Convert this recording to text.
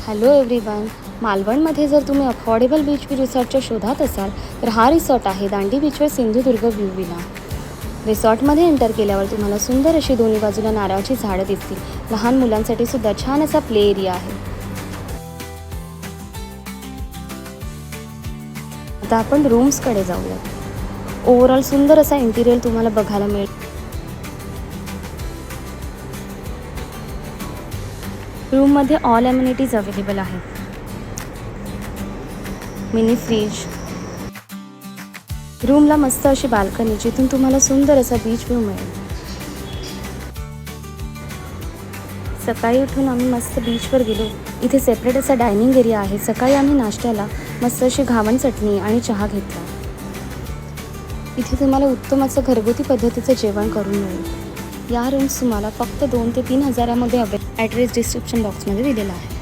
Hello everyone. मालवणमध्ये जर तुम्ही affordable beach view रिसॉर्टच्या शोधात असाल तर हा रिसॉर्ट आहे दांडी बीचवर सिंधुदुर्ग व्यू विला. रिसॉर्टमध्ये एंटर केल्यावर तुम्हाला सुंदर अशी दोन्ही बाजूला नारळाची झाडं दिसतील. लहान मुलांसाठी सुद्धा छान असा प्ले एरिया आहे. आता आपण रूम्सकडे जाऊया. ओव्हरऑल सुंदर असा इंटिरियर तुम्हाला बघायला मिळेल. रूममध्ये ऑल ॲम्युनिटीज अवेलेबल आहेत. मिनी फ्रीज, रूमला मस्त अशी बाल्कनी जिथून तुम्हाला सुंदर असा बीच व्ह्यू मिळेल. सकाळी उठून आम्ही मस्त बीचवर गेलो. इथे सेपरेट असा डायनिंग एरिया आहे. सकाळी आम्ही नाश्त्याला मस्त अशी घावण चटणी आणि चहा घेतला. इथे तुम्हाला उत्तम असं घरगुती पद्धतीचं जेवण करून मिळेल. या रूम्स तुम्हाला फक्त 2 ते 3 हजारामध्ये ॲड्रेस डिस्क्रिप्शन बॉक्समध्ये दिलेला आहे.